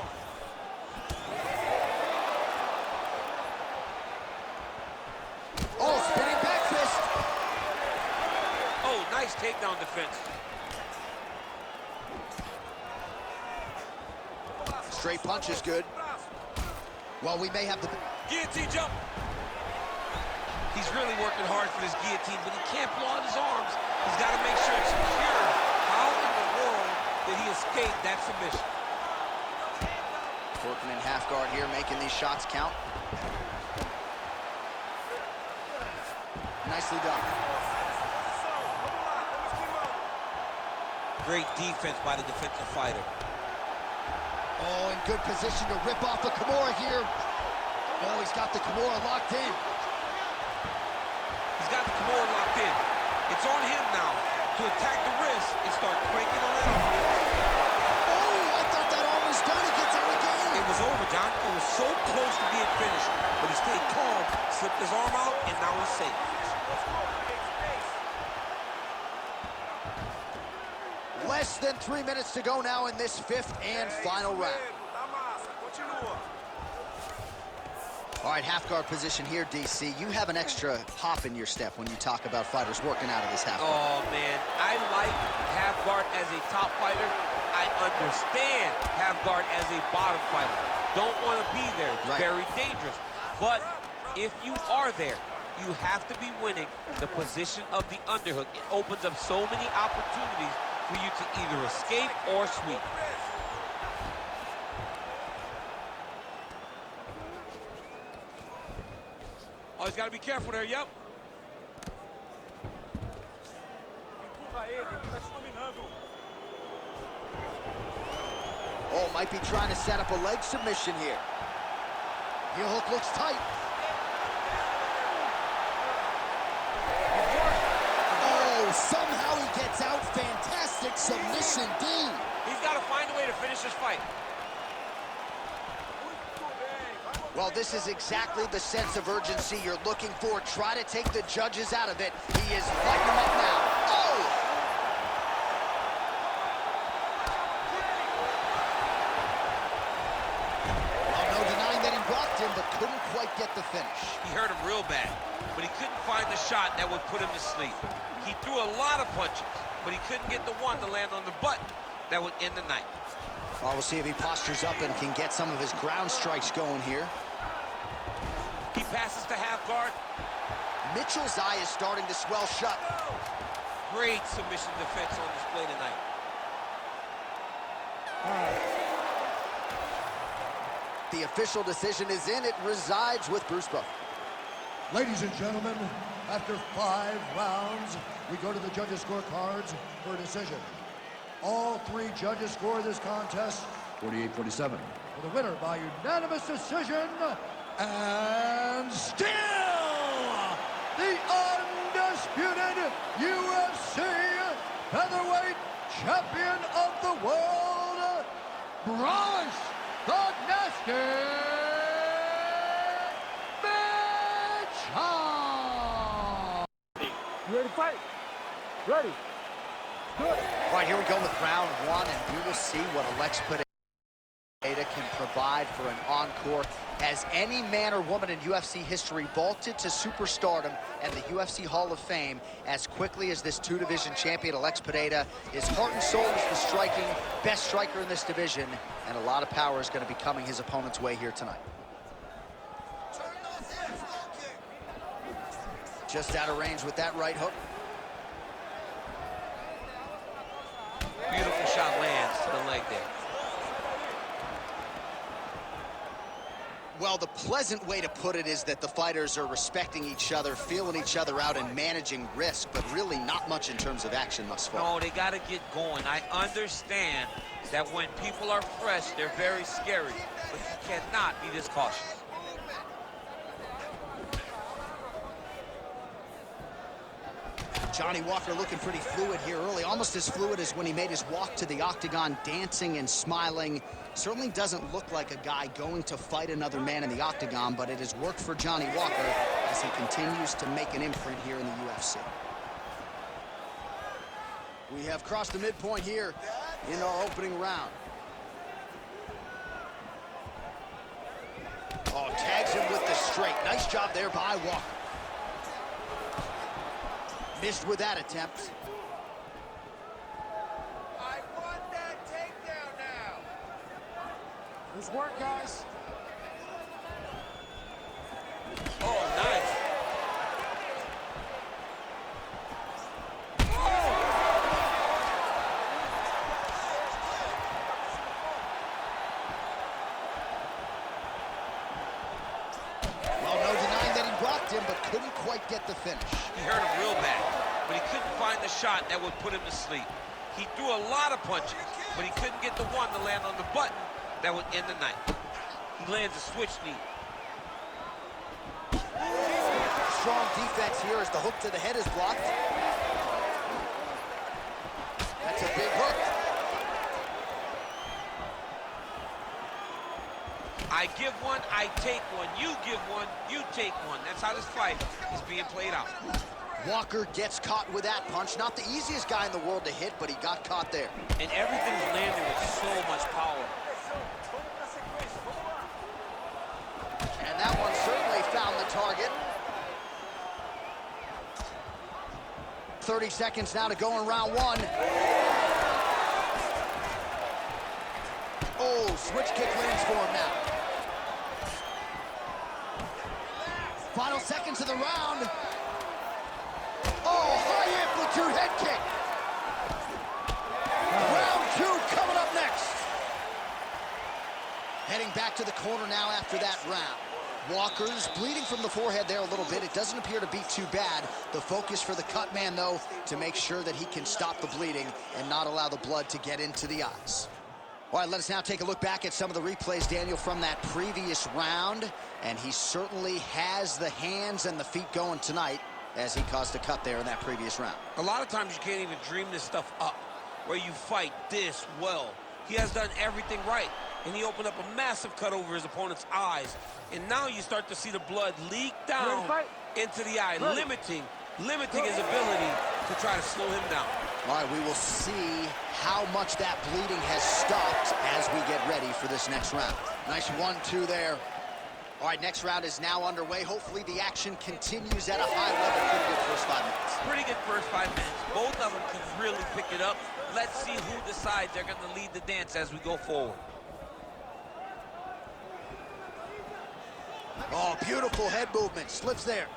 Speaker 2: Oh, spinning back fist.
Speaker 5: Oh, nice takedown defense.
Speaker 2: Straight punch is good. Well, we may have the...
Speaker 5: Guillotine jump. He's really working hard for this guillotine, but he can't blow out his arms. He's got to make sure it's secure. How in the world did he escape that submission?
Speaker 2: Working in half guard here, making these shots count. Nicely done.
Speaker 5: Great defense by the defensive fighter.
Speaker 2: Oh, in good position to rip off the Kimura here. Oh, he's got the Kimura locked in.
Speaker 5: He's got the Kimura locked in. It's on him now to attack the wrist and start cranking on that arm.
Speaker 2: Oh, I thought that arm was done. He gets out again.
Speaker 5: It was over, John. It was so close to being finished, but he stayed calm, slipped his arm out, and now he's safe.
Speaker 2: Less than 3 minutes to go now in this 5th and final round. All right, half guard position here, DC. You have an extra hop in your step when you talk about fighters working out of this half guard.
Speaker 5: Oh, man, I like half guard as a top fighter. I understand half guard as a bottom fighter. Don't want to be there. It's very dangerous. But if you are there, you have to be winning the position of the underhook. It opens up so many opportunities for you to either escape or sweep. Oh, he's got to be careful there, yep.
Speaker 2: Oh, might be trying to set up a leg submission here. Heel hook looks tight. Oh, somehow he gets out. Fantastic submission, D.
Speaker 5: He's got to find a way to finish this fight.
Speaker 2: Well, this is exactly the sense of urgency you're looking for. Try to take the judges out of it. He is fighting them up now. Oh! Well, no denying that he blocked him, but couldn't quite get the finish.
Speaker 5: He hurt him real bad, but he couldn't find the shot that would put him to sleep. He threw a lot of punches, but he couldn't get the one to land on the button that would end the night.
Speaker 2: Well, we'll see if he postures up and can get some of his ground strikes going here.
Speaker 5: He passes to half guard.
Speaker 2: Mitchell's eye is starting to swell shut.
Speaker 5: Great submission defense on display tonight.
Speaker 2: The official decision is in. It resides with Bruce Buffer.
Speaker 6: Ladies and gentlemen, after 5 rounds, we go to the judges' scorecards for a decision. All 3 judges score this contest 48-47. For the winner by unanimous decision, and still the undisputed UFC featherweight champion of the world, Bryce the Nasty Mitchell.
Speaker 1: You ready to fight? Ready. Good.
Speaker 2: All right, here we go with round 1, and we will see what Alex Periera can provide for an encore. As any man or woman in UFC history vaulted to superstardom and the UFC Hall of Fame as quickly as this 2-division champion, Alex Periera, his heart and soul is the striking, best striker in this division, and a lot of power is going to be coming his opponent's way here tonight. Just out of range with that right hook.
Speaker 5: Beautiful shot lands to the leg there.
Speaker 2: Well, the pleasant way to put it is that the fighters are respecting each other, feeling each other out, and managing risk, but really not much in terms of action thus far.
Speaker 5: No, they got to get going. I understand that when people are fresh, they're very scary, but you cannot be this cautious.
Speaker 2: Johnny Walker looking pretty fluid here early, almost as fluid as when he made his walk to the octagon, dancing and smiling. Certainly doesn't look like a guy going to fight another man in the octagon, but it has worked for Johnny Walker as he continues to make an imprint here in the UFC. We have crossed the midpoint here in our opening round. Oh, tags him with the straight. Nice job there by Walker. Missed with that attempt.
Speaker 4: I want that takedown now.
Speaker 1: Nice work, guys.
Speaker 5: Oh, nice.
Speaker 2: Well, no denying that he blocked him, but couldn't quite get the finish.
Speaker 5: He hurt him real bad, but he couldn't find the shot that would put him to sleep. He threw a lot of punches, but he couldn't get the one to land on the button that would end the night. He lands a switch knee.
Speaker 2: Strong defense here as the hook to the head is blocked. That's a big hook.
Speaker 5: I give one, I take one. You give one, you take one. That's how this fight is being played out.
Speaker 2: Walker gets caught with that punch. Not the easiest guy in the world to hit, but he got caught there.
Speaker 5: And everything's landing with so much power.
Speaker 2: And that one certainly found the target. 30 seconds now to go in round one. Oh, switch kick lands for him now. Final seconds of the round. Oh, high amplitude head kick. Round two coming up next. Heading back to the corner now after that round. Walker's bleeding from the forehead there a little bit. It doesn't appear to be too bad. The focus for the cut man, though, to make sure that he can stop the bleeding and not allow the blood to get into the eyes. All right, let us now take a look back at some of the replays, Daniel, from that previous round. And he certainly has the hands and the feet going tonight as he caused a cut there in that previous round.
Speaker 5: A lot of times you can't even dream this stuff up, where you fight this well. He has done everything right, and he opened up a massive cut over his opponent's eyes. And now you start to see the blood leak down into the eye, limiting his ability to try to slow him down.
Speaker 2: All right, we will see how much that bleeding has stopped as we get ready for this next round. Nice 1-2 there. All right, next round is now underway. Hopefully the action continues at a high level. Pretty good first 5 minutes.
Speaker 5: Pretty good first 5 minutes. Both of them can really pick it up. Let's see who decides they're going to lead the dance as we go forward.
Speaker 2: Oh, beautiful head movement. Slips there.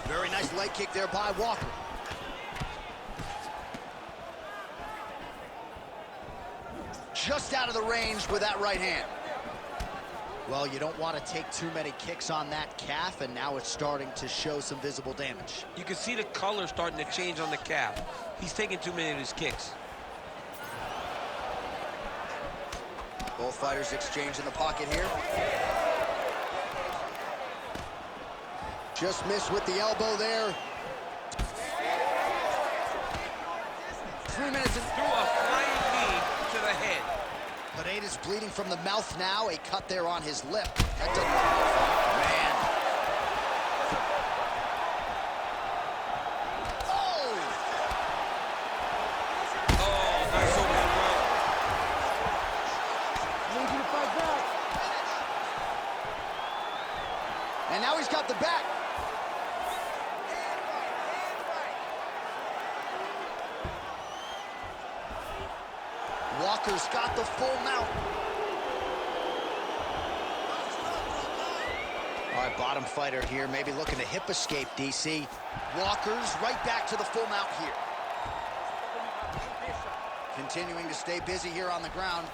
Speaker 2: Very nice leg kick there by Walker. Just out of the range with that right hand. Well, you don't want to take too many kicks on that calf, and now it's starting to show some visible damage.
Speaker 5: You can see the color starting to change on the calf. He's taking too many of his kicks.
Speaker 2: Both fighters exchange in the pocket here. Just missed with the elbow there. 3 minutes and
Speaker 5: Threw a flying knee to the head.
Speaker 2: Pineda's bleeding from the mouth now. A cut there on his lip. That doesn't look good. Man. Oh!
Speaker 5: Oh, nice opening right.
Speaker 1: I need you to fight back.
Speaker 2: And now he's got the back. Walker's got the full mount. All right, bottom fighter here, maybe looking to hip escape, DC. Walker's right back to the full mount here. Continuing to stay busy here on the ground.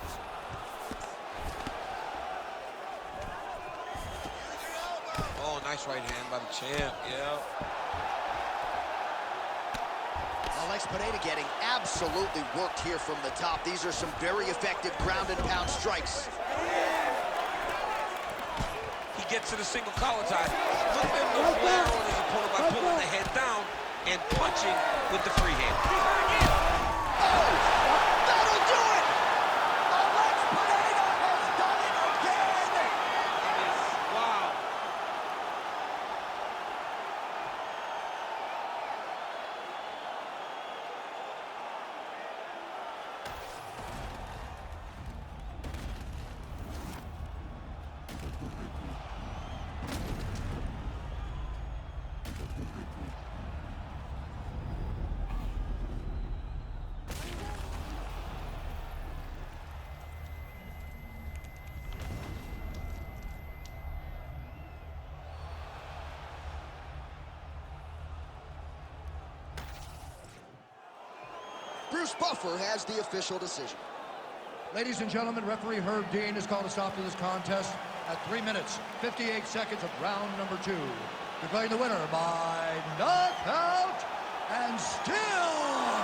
Speaker 3: Oh, nice right hand by the champ, yeah.
Speaker 2: Alex Periera getting absolutely worked here from the top. These are some very effective ground and pound strikes.
Speaker 3: He gets to the single collar tie. Look at him to flare on his opponent by pulling the head down and punching with the free hand.
Speaker 2: Oh, that'll do it! Alex Periera has done it again!
Speaker 3: Wow.
Speaker 2: Bruce Buffer has the official decision.
Speaker 6: Ladies and gentlemen, referee Herb Dean has called a stop to this contest at 3 minutes, 58 seconds of round number 2. Declaring the winner by knockout and still